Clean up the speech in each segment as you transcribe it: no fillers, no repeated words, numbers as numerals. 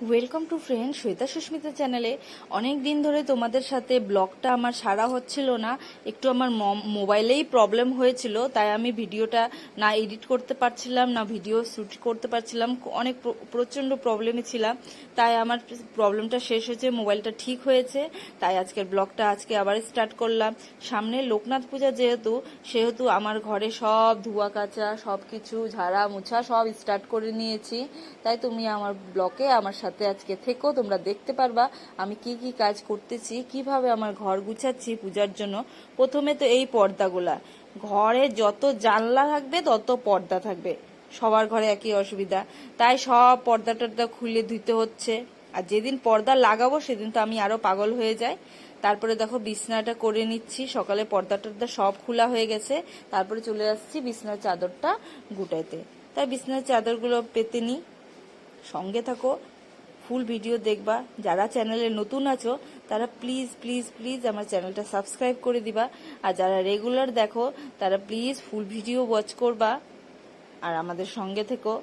Welcome to friend Shweta Susmita চ্যানেলে। অনেক দিন ধরে তোমাদের সাথে ব্লগটা আমার সারা হচ্ছিল না, একটু আমার মোবাইলেই প্রবলেম হয়েছিল, তাই আমি ভিডিওটা না এডিট করতে পারছিলাম না ভিডিও শ্যুট করতে পারছিলাম, অনেক প্রচণ্ড প্রবলেমে ছিলাম। তাই আমার প্রবলেমটা শেষ হয়েছে, মোবাইলটা ঠিক হয়েছে, তাই আজকের ব্লগটা আজকে আবার স্টার্ট করলাম। সামনে লোকনাথ পূজা সেহেতু আমার ঘরে সব ধোয়া কাচা সব কিছু ঝাড়া মোছা সব স্টার্ট করে নিয়েছি। তাই তুমি আমার ব্লগে আমার সাথে আজকে থেকো, তোমরা দেখতে পারবা আমি কি কি কাজ করতেছি, কিভাবে আমার ঘর গুছাচ্ছি পূজার জন্য। প্রথমে তো এই পর্দাগুলা, ঘরে যত জানলা থাকবে তত পর্দা থাকবে, সবার ঘরে একই অসুবিধা, তাই সব পর্দা টর্দা খুলে ধুতে হচ্ছে। আর যেদিন পর্দা লাগাবো সেদিন তো আমি আরো পাগল হয়ে যাই। তারপরে দেখো বিছনাটা করে নিচ্ছি, সকালে পর্দা টর্দা সব খোলা হয়ে গেছে, তারপরে চলে আসছি বিছনার চাদরটা গুটাইতে। তাই বিছনার চাদরগুলো পেতে নিই, সঙ্গে থাকো, ফুল ভিডিও দেখবা। যারা চ্যানেলে নতুন আছো তারা প্লিজ প্লিজ প্লিজ আমার চ্যানেলটা সাবস্ক্রাইব করে দিবা, আর যারা রেগুলার দেখো তারা প্লিজ ফুল ভিডিও ওয়াচ করবা আর আমাদের সঙ্গে থেকো।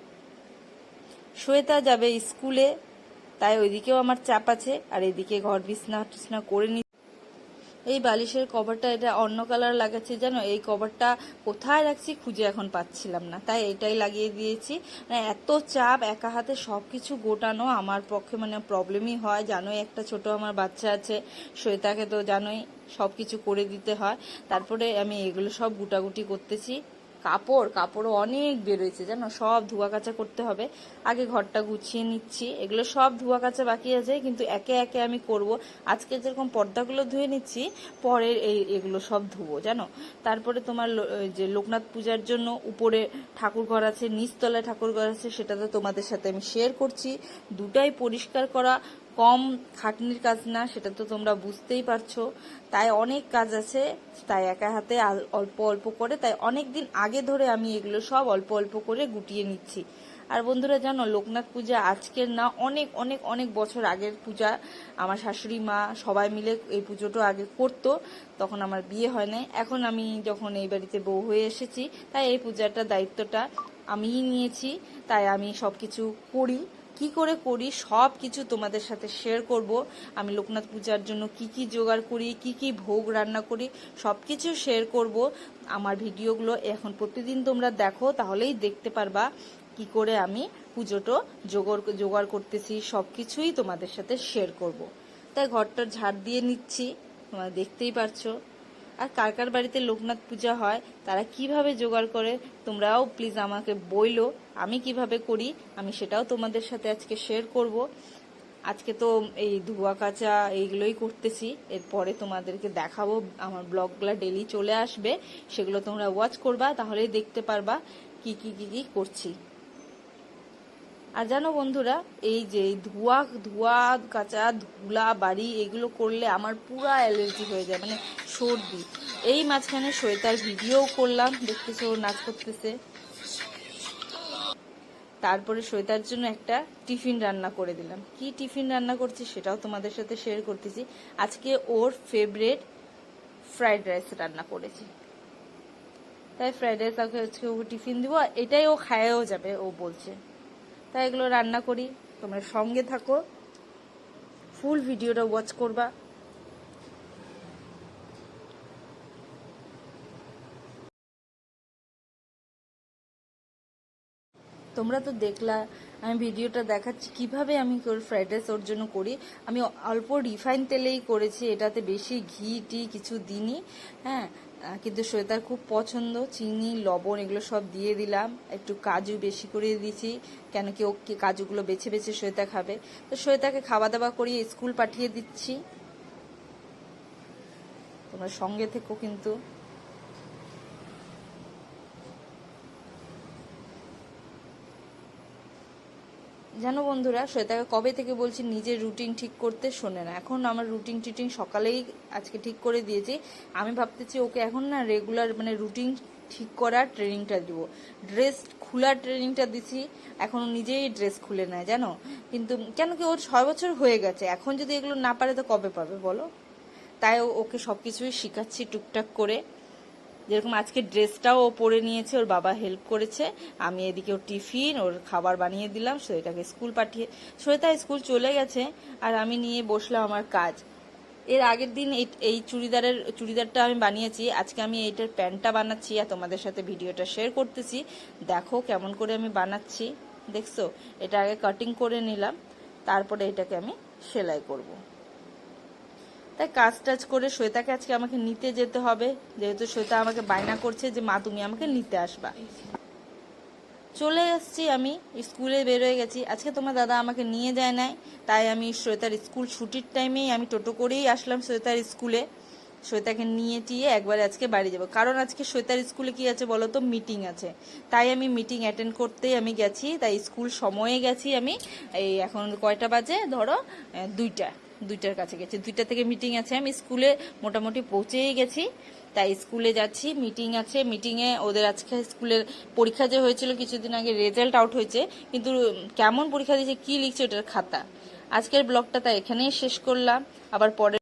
শ্বেতা যাবে স্কুলে, তাই ওইদিকেও আমার চাপ আছে, আর এদিকে ঘর বিছনা টিছনা করে নি। এই বালিশের কভারটা এটা অন্য কালার লাগাচ্ছি, জানো এই কভারটা কোথায় রাখছি খুঁজে এখন পাচ্ছিলাম না, তাই এটাই লাগিয়ে দিয়েছি। মানে এত চাপ, একা হাতে সব কিছু গোটানো আমার পক্ষে মানে প্রবলেমই হয়, জানোই একটা ছোট আমার বাচ্চা আছে, শ্বেতাকে তো জানোই সব কিছু করে দিতে হয়। তারপরে আমি এগুলো সব গুটাগুটি করতেছি। কাপড়ও অনেক বেরোয়েছে জানো, সব ধোয়া কাচা করতে হবে। আগে ঘরটা গুছিয়ে নিচ্ছি, এগুলো সব ধোয়া কাচা বাকি আছে, কিন্তু একে একে আমি করব। আজকে যেরকম পর্দাগুলো ধুয়ে নিচ্ছি, পরের এগুলো সব ধুবো জানো। তারপরে তোমার যে লোকনাথ পূজার জন্য উপরে ঠাকুর ঘর আছে, নিচতলায় ঠাকুর ঘর আছে, সেটা তো তোমাদের সাথে আমি শেয়ার করছি। দুটাই পরিষ্কার করা কম খাটনির কাজ না, সেটা তো তোমরা বুঝতেই পারছো। তাই অনেক কাজ আছে, তাই একা হাতে অল্প অল্প করে, তাই অনেক দিন আগে ধরে আমি এগুলো সব অল্প অল্প করে গুটিয়ে নিচ্ছি। আর বন্ধুরা জানো, লোকনাথ পূজা আজকের না, অনেক অনেক অনেক বছর আগের পূজা। আমার শাশুড়ি মা সবাই মিলে এই পুজোটা আগে করতো, তখন আমার বিয়ে হয় নাই। এখন আমি যখন এই বাড়িতে বউ হয়ে এসেছি, তাই এই পূজাটার দায়িত্বটা আমিই নিয়েছি। তাই আমি সব কিছু করি, কি করে করি সব কিছু তোমাদের সাথে শেয়ার করব। আমি লোকনাথ পূজার জন্য কি কি জোগাড় করি, কি কি ভোগ রান্না করি, সব কিছু শেয়ার করব। আমার ভিডিওগুলো এখন প্রতিদিন তোমরা দেখো, তাহলেই দেখতে পারবা কি করে আমি পুজোটা জোগাড় করতেছি, সব কিছুই তোমাদের সাথে শেয়ার করব। তাই ঘরটার ঝাড় দিয়ে নিচ্ছি, তোমরা দেখতেই পারছো। আর কার কার বাড়িতে লোকনাথ পূজা হয়, তারা কিভাবে জোগাড় করে তোমরাও প্লিজ আমাকে বইলো, আমি কিভাবে করি আমি সেটাও তোমাদের সাথে আজকে শেয়ার করব। আজকে তো এই ধোয়া কাচা এইগুলোই করতেছি, এরপরে তোমাদেরকে দেখাবো, আমার ব্লগগুলো ডেলি চলে আসবে, সেগুলো তোমরা ওয়াচ করবা, তাহলেই দেখতে পারবা কি কি কি কি করছি। আর জানো বন্ধুরা, এই যে ধোয়া ধোয়া কাচা ধুলা বাড়ি এগুলো করলে আমার পুরা অ্যালার্জি হয়ে যায়, মানে সর্দি। এই মাঝখানে শ্বেতার ভিডিও করলাম, দেখতেছে ও নাচ করতেছে। তারপরে শ্বেতার জন্য একটা টিফিন রান্না করে দিলাম, কি টিফিন রান্না করছি সেটাও তোমাদের সাথে শেয়ার করতেছি। আজকে ওর ফেভারিট ফ্রাইড রাইস রান্না করেছি, তাই ফ্রাইড রাইস আজকে ও টিফিন দিব, এটাই ও খায়ও যাবে ও বলছে। তাই এগুলো রান্না করি, তোমরা সঙ্গে থাকো, ফুল ভিডিওটা ওয়াচ করবা। তোমরা তো দেখলা আমি ভিডিওটা দেখাচ্ছি কিভাবে আমি ফ্রাইড রাইস ওর জন্য করি। আমি অল্প রিফাইন তেলেই করেছি, এটাতে বেশি ঘি টি কিছু দিইনি। হ্যাঁ, কিন্তু শ্বেতার খুব পছন্দ, চিনি লবণ এগুলো সব দিয়ে দিলাম, একটু কাজু বেশি করে দিয়েছি, কেন কি ও কাজুগুলো বেছে বেছে শ্বেতা খাবে। তো শ্বেতাকে খাওয়া দাওয়া করিয়ে স্কুল পাঠিয়ে দিচ্ছি, তোমরা সঙ্গে থেকো কিন্তু। জানো বন্ধুরা, শ্বেতাকে কবে থেকে বলছি নিজের রুটিন ঠিক করতে, শোনে না। এখন আমার রুটিন টিটিন সকালেই আজকে ঠিক করে দিয়েছি। আমি ভাবতেছি ওকে এখন না রেগুলার মানে রুটিন ঠিক করার ট্রেনিংটা দিব, ড্রেস খোলার ট্রেনিংটা দিছি। এখন নিজেই ড্রেস খুলে নেয় জানো, কিন্তু কেন কি ওর 6 বছর হয়ে গেছে, এখন যদি এগুলো না পারে তো কবে পাবে বলো। তাই ওকে সবকিছুই শিখাচ্ছি টুকটাক করে। যেরকম আজকে ড্রেসটাও ও পরে নিয়েছে, ওর বাবা হেল্প করেছে। আমি এদিকে ওর টিফিন, ওর খাবার বানিয়ে দিলাম, শ্বেতাকে স্কুল পাঠিয়ে, শ্বেতা স্কুল চলে গেছে আর আমি নিয়ে বসলাম আমার কাজ। এর আগের দিন এই চুড়িদারটা আমি বানিয়েছি, আজকে আমি এইটার প্যান্টটা বানাচ্ছি আর তোমাদের সাথে ভিডিওটা শেয়ার করতেছি। দেখো কেমন করে আমি বানাচ্ছি, দেখছো? এটা আগে কাটিং করে নিলাম, তারপরে এটাকে আমি সেলাই করব। তাই কাজ টাজ করে শ্বেতাকে আজকে আমাকে নিতে যেতে হবে, যেহেতু শ্বেতা আমাকে বায়না করছে যে মা তুমি আমাকে নিতে আসবা। চলে এসেছি, আমি স্কুলে বেরোয় গেছি। আজকে তোমার দাদা আমাকে নিয়ে যায় নাই, তাই আমি শ্বেতার স্কুল ছুটির টাইমেই আমি টোটো করেই আসলাম শ্বেতার স্কুলে। শ্বেতাকে নিয়ে টিয়ে একবারে আজকে বাড়ি যাব, কারণ আজকে শ্বেতার স্কুলে কি আছে বলো তো, মিটিং আছে। তাই আমি মিটিং অ্যাটেন্ড করতেই আমি গেছি, তাই স্কুল সময়ে গেছি আমি। এই এখন কয়টা বাজে ধরো, 2টার কাছে গেছি, 2টা থেকে মিটিং আছে, আমি স্কুলে মোটামুটি পৌঁছেই গেছি। তাই স্কুলে যাচ্ছি, মিটিং আছে। মিটিংয়ে ওদের আজকে স্কুলের পরীক্ষা যে হয়েছিল কিছুদিন আগে, রেজাল্ট আউট হয়েছে, কিন্তু কেমন পরীক্ষা দিয়েছে কি লিখছে ওটার খাতা। আজকের ব্লগটা তাই এখানেই শেষ করলাম, আবার পরে